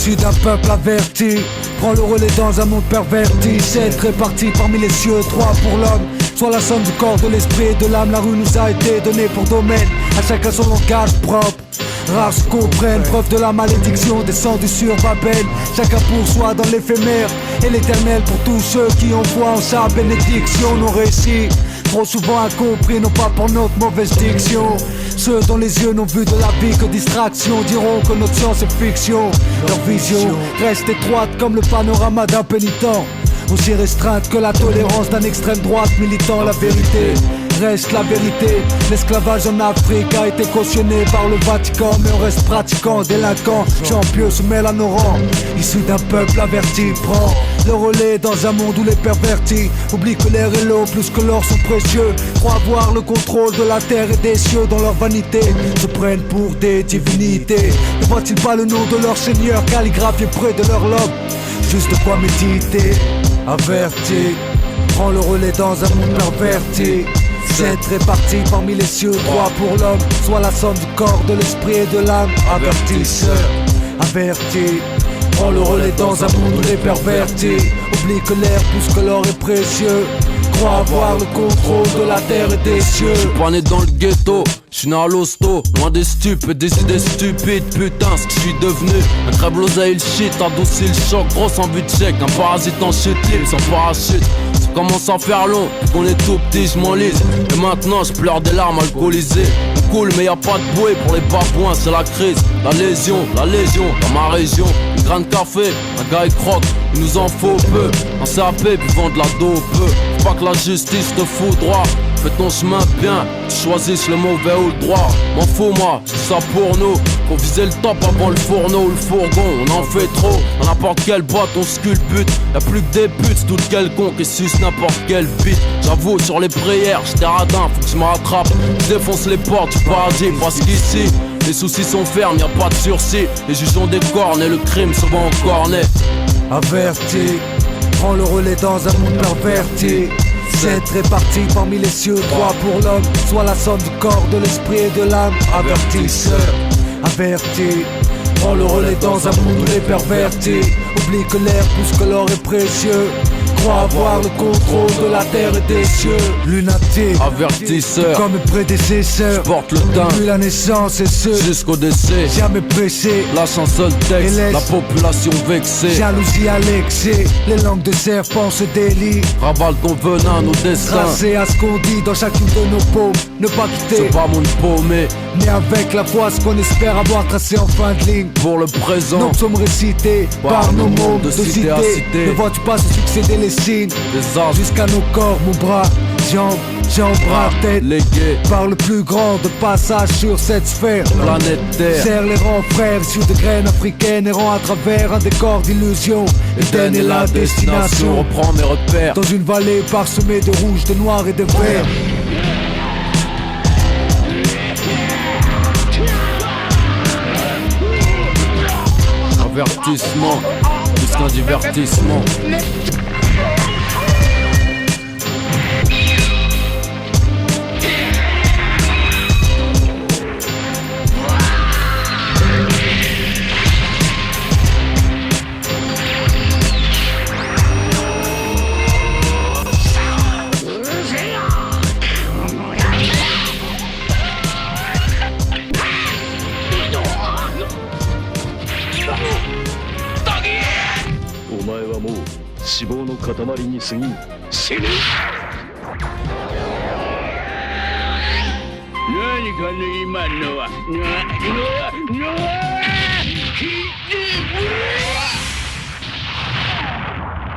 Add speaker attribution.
Speaker 1: Issu d'un peuple averti, prends le relais dans un monde perverti. 7 répartis parmi les cieux, 3 pour l'homme, soit la somme du corps, de l'esprit et de l'âme. La rue nous a été donnée pour domaine, à chacun son langage propre. Rares se comprennent, preuve de la malédiction descendue sur Babel. Chacun pour soi dans l'éphémère et l'éternel pour tous ceux qui ont foi en sa bénédiction. Nos récits, trop souvent incompris, non pas pour notre mauvaise diction. Ceux dont les yeux n'ont vu de la vie que distraction diront que notre science est fiction. Leur vision reste étroite comme le panorama d'un pénitent, aussi restreinte que la tolérance d'un extrême droite militant. La vérité reste la vérité. L'esclavage en Afrique a été cautionné par le Vatican, mais on reste pratiquant, délinquant, champion se mêle à nos rangs. Issu d'un peuple averti, prend le relais dans un monde où les pervertis oublient que l'air et l'eau plus que l'or sont précieux. Croient avoir le contrôle de la terre et des cieux. Dans leur vanité se prennent pour des divinités. Ne voient-ils pas le nom de leur seigneur calligraphié près de leur lobe? Juste de quoi méditer. Averti, prends le relais dans un monde perverti. 7 répartis parmi les cieux, 3 pour l'homme, soit la somme du corps, de l'esprit et de l'âme. Avertisseur, averti, prends le relais dans un monde où les pervertis oublie que l'air plus que l'or est précieux. Crois avoir le contrôle de la terre et des cieux.
Speaker 2: J'suis pas né dans le ghetto, j'suis né à l'hosto, loin des stupes et des idées stupides. Putain, ce que j'suis devenu, un très l'oseille, le shit, adouci le choc, grosse en but de chèque. Un parasite en chute libre, sans parachute. Ça commence à faire long, qu'on est tout petit, j'm'enlise. Et maintenant j'pleure des larmes alcoolisées. On coule mais y'a pas de bouée pour les babouins, c'est la crise. La lésion dans ma région. Une graine de café, un gars il croque, il nous en faut peu. Un CAP puis vendre la dope. Faut pas que la justice te fout droit. Fais ton chemin bien, tu choisisses le mauvais ou le droit. M'en fous moi, c'est ça pour nous. Faut viser le top avant le fourneau ou le fourgon. On en fait trop, dans n'importe quelle boîte on sculpte. Y'a plus que des putes, tout quelconque et suce n'importe quel beat. J'avoue sur les prières, j'étais radin, faut que je me rattrape. Je défonce les portes du paradis parce qu'ici les soucis sont fermes, y'a pas de sursis. Les juges ont des cornes et le crime se voit en cornet.
Speaker 1: Averti, prends le relais dans un monde perverti. 7 répartis parmi les cieux, 3 pour l'homme, soit la somme du corps, de l'esprit et de l'âme. Avertisseur, averti, prends le relais dans un monde où les pervertis oublie que l'air plus que l'or est précieux. Crois avoir le contrôle de la terre et des cieux. Lunatique,
Speaker 2: avertisseur,
Speaker 1: comme mes prédécesseurs,
Speaker 2: porte le teint
Speaker 1: depuis la naissance et ce
Speaker 2: jusqu'au décès.
Speaker 1: Jamais pressé,
Speaker 2: lâche un seul texte, la population vexée.
Speaker 1: Jalousie à l'excès, les langues de serpent se délient.
Speaker 2: Ravale ton venin, nos destins.
Speaker 1: Tracé à ce qu'on dit dans chacune de nos paumes. Ne pas quitter,
Speaker 2: c'est pas mon paumé.
Speaker 1: Mais avec la foi, ce qu'on espère avoir tracé en fin de ligne.
Speaker 2: Pour le présent,
Speaker 1: nos psaumes récités par nos mots de cité à cité. Ne vois-tu pas se succéder les signes
Speaker 2: des arbres
Speaker 1: jusqu'à nos corps, mon bras, jambes, bras, tête.
Speaker 2: Légué
Speaker 1: par le plus grand de passage sur cette sphère.
Speaker 2: Planète Terre,
Speaker 1: serre les rangs frères issus de graines africaines, errant à travers un décor d'illusions. Éden est la destination.
Speaker 2: Reprends mes repères
Speaker 1: dans une vallée parsemée de rouge, de noir et de vert.
Speaker 2: Avertissement, plus qu'un divertissement.
Speaker 3: Nani かね今のは。